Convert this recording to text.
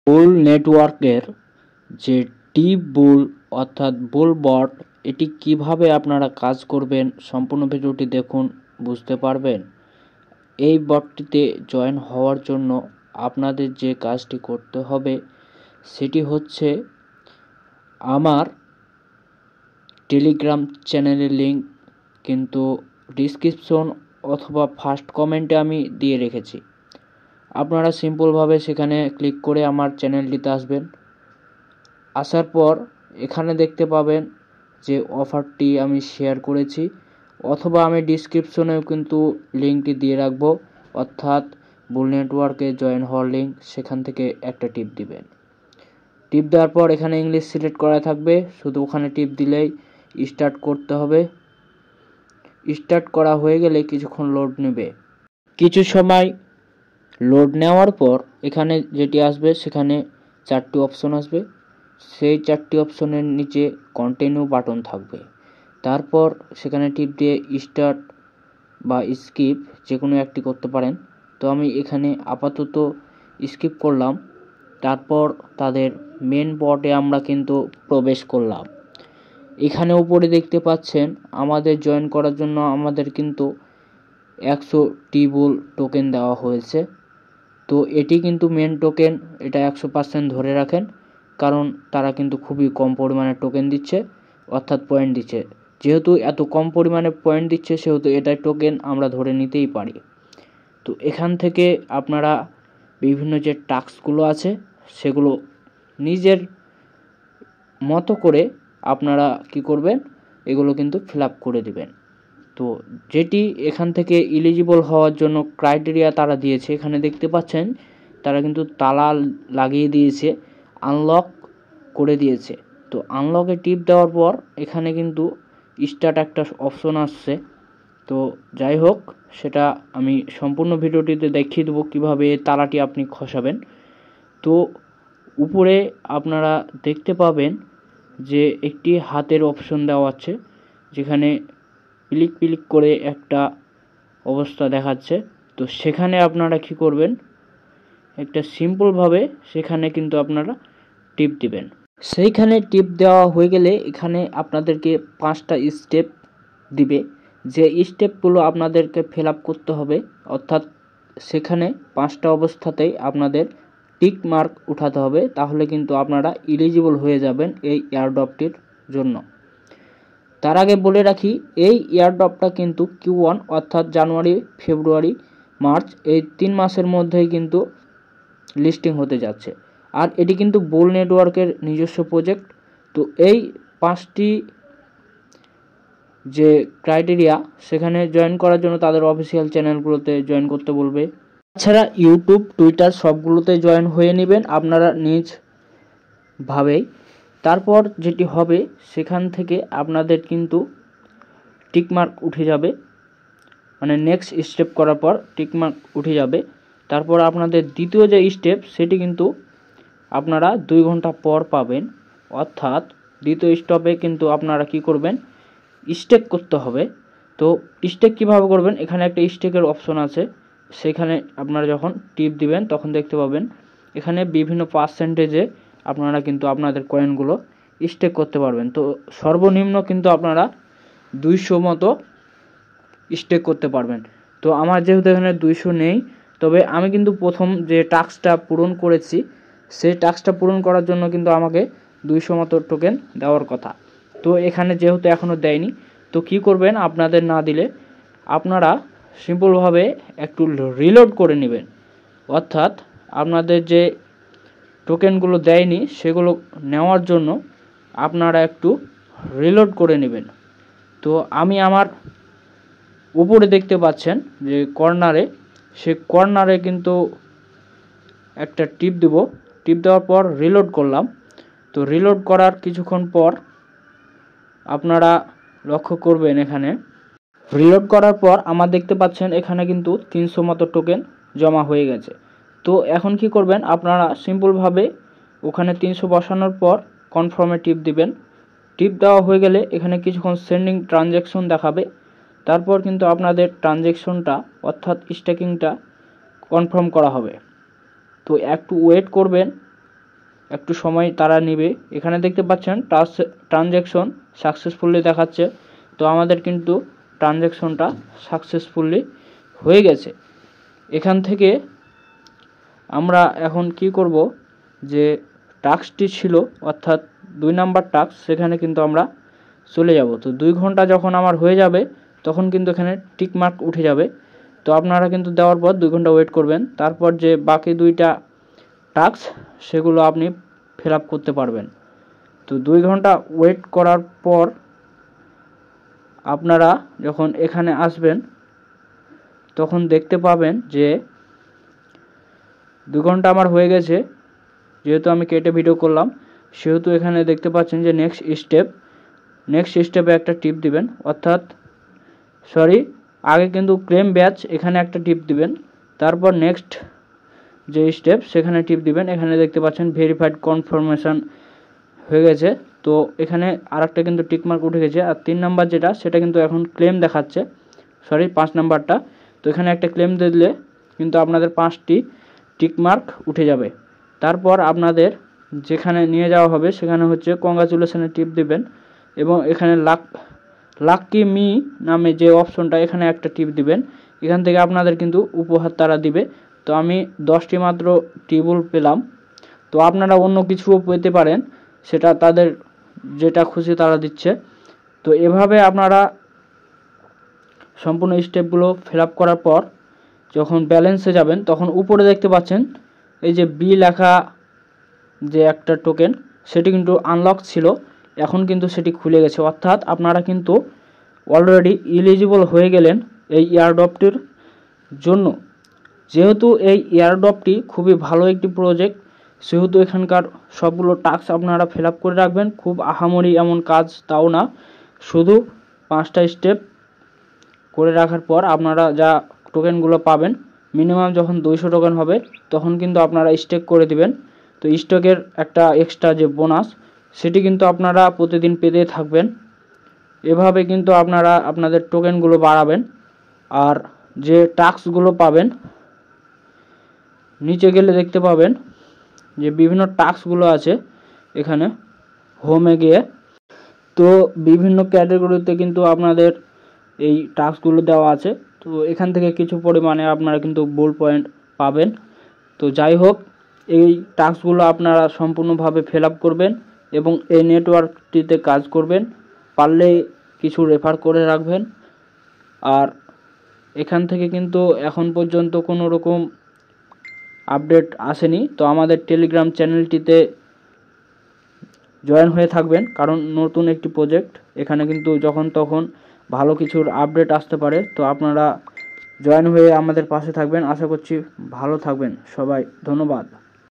বুল নেটওয়ার্কের যে টিপ বুল অর্থাৎ বুল বট, এটি কিভাবে আপনারা কাজ করবেন সম্পূর্ণ ভিডিওটি দেখুন, বুঝতে পারবেন। এই বটটিতে জয়েন হওয়ার জন্য আপনাদের যে কাজটি করতে হবে সেটি হচ্ছে আমার টেলিগ্রাম চ্যানেলের লিঙ্ক কিন্তু ডিসক্রিপশন অথবা ফার্স্ট কমেন্টে আমি দিয়ে রেখেছি। আপনারা সিম্পলভাবে সেখানে ক্লিক করে আমার চ্যানেলটিতে আসবেন। আসার পর এখানে দেখতে পাবেন যে অফারটি আমি শেয়ার করেছি, অথবা আমি ডিসক্রিপশনেও কিন্তু লিঙ্কটি দিয়ে রাখবো, অর্থাৎ বুল নেটওয়ার্কে জয়েন হওয়ার লিঙ্ক, সেখান থেকে একটা টিপ দিবেন। টিপ দেওয়ার পর এখানে ইংলিশ সিলেক্ট করা থাকবে, শুধু ওখানে টিপ দিলেই স্টার্ট করতে হবে। স্টার্ট করা হয়ে গেলে কিছুক্ষণ লোড নেবে। কিছু সময় লোড নেওয়ার পর এখানে যেটি আসবে সেখানে 4টি অপশন আসবে। সেই 4টি অপশনের নিচে কন্টিনিউ বাটন থাকবে। তারপর সেখানে টিপ দিয়ে স্টার্ট বা স্কিপ যে কোনো একটি করতে পারেন। তো আমি এখানে আপাতত স্কিপ করলাম। তারপর তাদের মেন বটে আমরা কিন্তু প্রবেশ করলাম। এখানে উপরে দেখতে পাচ্ছেন আমাদের জয়েন করার জন্য আমাদের কিন্তু 100 টিবুল টোকেন দেওয়া হয়েছে। তো এটি কিন্তু মেন টোকেন, এটা 100% ধরে রাখেন, কারণ তারা কিন্তু খুবই কম পরিমাণে টোকেন দিচ্ছে, অর্থাৎ পয়েন্ট দিচ্ছে। যেহেতু এত কম পরিমাণে পয়েন্ট দিচ্ছে সেহেতু এটাই টোকেন আমরা ধরে নিতেই পারি। তো এখান থেকে আপনারা বিভিন্ন যে টাস্কগুলো আছে সেগুলো নিজের মতো করে আপনারা কি করবেন, এগুলো কিন্তু ফিল আপ করে দিবেন। তো যেটি এখান থেকে এলিজিবল হওয়ার জন্য ক্রাইটেরিয়া তারা দিয়েছে, এখানে দেখতে পাচ্ছেন তারা কিন্তু তালা লাগিয়ে দিয়েছে, আনলক করে দিয়েছে। তো আনলকে টিপ দেওয়ার পর এখানে কিন্তু স্টার্ট একটা অপশন আসছে। তো যাই হোক, সেটা আমি সম্পূর্ণ ভিডিওটিতে দেখিয়ে দেবো কীভাবে তালাটি আপনি খসাবেন। তো উপরে আপনারা দেখতে পাবেন যে একটি হাতের অপশন দেওয়া আছে, যেখানে ক্লিক ক্লিক করে একটা অবস্থা দেখাচ্ছে। তো সেখানে আপনারা কি করবেন, একটা সিম্পলভাবে সেখানে কিন্তু আপনারা টিপ দিবেন। সেইখানে টিপ দেওয়া হয়ে গেলে এখানে আপনাদেরকে 5টা স্টেপ দিবে, যে স্টেপগুলো আপনাদেরকে ফিল আপ করতে হবে, অর্থাৎ সেখানে 5টা অবস্থাতেই আপনাদের টিক মার্ক উঠাতে হবে, তাহলে কিন্তু আপনারা এলিজিবল হয়ে যাবেন এই এয়ারড্রপটির জন্য। তার আগে বলে রাখি, এই এয়ারড্রপটা কিন্তু Q1 অর্থাৎ জানুয়ারি, ফেব্রুয়ারি, মার্চ এই 3 মাসের মধ্যেই কিন্তু লিস্টিং হতে যাচ্ছে। আর এটি কিন্তু বুল নেটওয়ার্কের নিজস্ব প্রজেক্ট। তো এই 5টি যে ক্রাইটেরিয়া, সেখানে জয়েন করার জন্য তাদের অফিসিয়াল চ্যানেলগুলোতে জয়েন করতে বলবে। তাছাড়া ইউটিউব, টুইটার সবগুলোতে জয়েন হয়ে নেবেন আপনারা নিজভাবেই। তারপর যেটি হবে সেখান থেকে আপনাদের কিন্তু টিকমার্ক উঠে যাবে, মানে নেক্সট স্টেপ করার পর টিকমার্ক উঠে যাবে। তারপর আপনাদের দ্বিতীয় যে স্টেপ সেটি কিন্তু আপনারা 2 ঘন্টা পর পাবেন, অর্থাৎ দ্বিতীয় স্টপে কিন্তু আপনারা কি করবেন, স্টেক করতে হবে। তো স্টেক কিভাবে করবেন, এখানে একটা স্টেকের অপশন আছে, সেখানে আপনারা যখন টিপ দিবেন তখন দেখতে পাবেন এখানে বিভিন্ন পার্সেন্টেজে আপনারা কিন্তু আপনাদের কয়েনগুলো স্টেক করতে পারবেন। তো সর্বনিম্ন কিন্তু আপনারা 200 মতো স্টেক করতে পারবেন। তো আমার যেহেতু এখানে 200 নেই, তবে আমি কিন্তু প্রথম যে টাস্কটা পূরণ করেছি সেই টাস্কটা পূরণ করার জন্য কিন্তু আমাকে 200 মতো টোকেন দেওয়ার কথা। তো এখানে যেহেতু এখনও দেয়নি, তো কি করবেন, আপনাদের না দিলে আপনারা সিম্পলভাবে একটু রিলোড করে নেবেন, অর্থাৎ আপনাদের যে টোকেনগুলো দেয়নি সেগুলো নেওয়ার জন্য আপনারা একটু রিলোড করে নেবেন। তো আমি আমার উপরে দেখতে পাচ্ছেন যে কর্নারে, সে কর্নারে কিন্তু একটা টিপ দেব, টিপ দেওয়ার পর রিলোড করলাম। তো রিলোড করার কিছুক্ষণ পর আপনারা লক্ষ্য করবেন এখানে রিলোড করার পর আমার দেখতে পাচ্ছেন এখানে কিন্তু 300 মতো টোকেন জমা হয়ে গেছে। তো এখন কি করবেন, আপনারা সিম্পলভাবে ওখানে 300 বসানোর পর কনফার্মে টিপ দিবেন। টিপ দেওয়া হয়ে গেলে এখানে কিছুক্ষণ সেন্ডিং ট্রানজ্যাকশন দেখাবে, তারপর কিন্তু আপনাদের ট্রানজ্যাকশনটা অর্থাৎ স্টেকিংটা কনফার্ম করা হবে। তো একটু ওয়েট করবেন, একটু সময় তারা নেবে। এখানে দেখতে পাচ্ছেন ট্রানজ্যাকশন সাকসেসফুলি দেখাচ্ছে। তো আমাদের কিন্তু ট্রানজ্যাকশনটা সাকসেসফুলি হয়ে গেছে। এখান থেকে আমরা এখন কি করব, যে টাস্কটি ছিল অর্থাৎ 2 নাম্বার টাস্ক, সেখানে কিন্তু আমরা চলে যাব। তো 2 ঘন্টা যখন আমার হয়ে যাবে তখন কিন্তু এখানে টিক মার্ক উঠে যাবে। তো আপনারা কিন্তু দেওয়ার পর 2 ঘন্টা ওয়েট করবেন, তারপর যে বাকি 2টা টাস্ক সেগুলো আপনি ফিল আপ করতে পারবেন। তো 2 ঘন্টা ওয়েট করার পর আপনারা যখন এখানে আসবেন তখন দেখতে পাবেন যে 2 ঘন্টা আমার হয়ে গেছে। যেহেতু আমি কেটে ভিডিও করলাম সেহেতু এখানে দেখতে পাচ্ছেন যে নেক্সট স্টেপে একটা টিপ দিবেন, অর্থাৎ আগে কিন্তু ক্লেম ব্যাচ এখানে একটা টিপ দিবেন, তারপর নেক্সট যে স্টেপ সেখানে টিপ দিবেন। এখানে দেখতে পাচ্ছেন ভেরিফাইড কনফার্মেশন হয়ে গেছে। তো এখানে আরেকটা কিন্তু টিকমার্ক উঠে গেছে। আর 3 নাম্বার যেটা সেটা কিন্তু এখন ক্লেম দেখাচ্ছে, 5 নাম্বারটা। তো এখানে একটা ক্লেম দিলে কিন্তু আপনাদের 5টি টিকমার্ক উঠে যাবে। তারপর আপনাদের যেখানে নিয়ে যাওয়া হবে সেখানে হচ্ছে কংগ্রাচুলেশনের টিপ দিবেন এবং এখানে লাকি মি নামে যে অপশনটা এখানে একটা টিপ দিবেন। এখান থেকে আপনাদের কিন্তু উপহার তারা দিবে। তো আমি 10টি মাত্র টিবল পেলাম। তো আপনারা অন্য কিছুও পেতে পারেন, সেটা তাদের যেটা খুশি তারা দিচ্ছে। তো এভাবে আপনারা সম্পূর্ণ স্টেপগুলো ফিল আপ করার পর যখন ব্যালেন্সে যাবেন তখন উপরে দেখতে পাচ্ছেন এই যে বি লেখা যে একটা টোকেন, সেটি কিন্তু আনলক ছিল, এখন কিন্তু সেটি খুলে গেছে। অর্থাৎ আপনারা কিন্তু অলরেডি এলিজিবল হয়ে গেলেন এই এয়ারড্রপটির জন্য। যেহেতু এই এয়ারড্রপটি খুবই ভালো একটি প্রজেক্ট, সেহেতু এখানকার সবগুলো টাস্ক আপনারা ফিল আপ করে রাখবেন। খুব আহামরি এমন কাজ তাও না, শুধু 5টা স্টেপ করে রাখার পর আপনারা যা টোকেনগুলো পাবেন, মিনিমাম যখন 200 টোকেন হবে তখন কিন্তু আপনারা স্টেক করে দিবেন। তো স্টকের একটা এক্সট্রা যে বোনাস সেটি কিন্তু আপনারা প্রতিদিন পেতে থাকবেন। এভাবে কিন্তু আপনারা আপনাদের টোকেনগুলো বাড়াবেন। আর যে টাস্কগুলো পাবেন, নিচে গেলে দেখতে পাবেন যে বিভিন্ন টাস্কগুলো আছে এখানে হোমে গিয়ে। তো বিভিন্ন ক্যাটাগরিতে কিন্তু আপনাদের এই টাস্কগুলো দেওয়া আছে। তো এখান থেকে কিছু পরিমাণে আপনারা কিন্তু বোল পয়েন্ট পাবেন। তো যাই হোক, এই টাস্কগুলো আপনারা সম্পূর্ণভাবে ফিল আপ করবেন এবং এই নেটওয়ার্কটিতে কাজ করবেন। পারলে কিছু রেফার করে রাখবেন। আর এখান থেকে কিন্তু এখন পর্যন্ত কোনো রকম আপডেট আসেনি। তো আমাদের টেলিগ্রাম চ্যানেলটিতে জয়েন হয়ে থাকবেন, কারণ নতুন একটি প্রজেক্ট, এখানে কিন্তু যখন তখন ভালো কিছুর আপডেট আসতে পারে। তো আপনারা জয়েন হয়ে আমাদের পাশে থাকবেন। আশা করছি ভালো থাকবেন সবাই। ধন্যবাদ।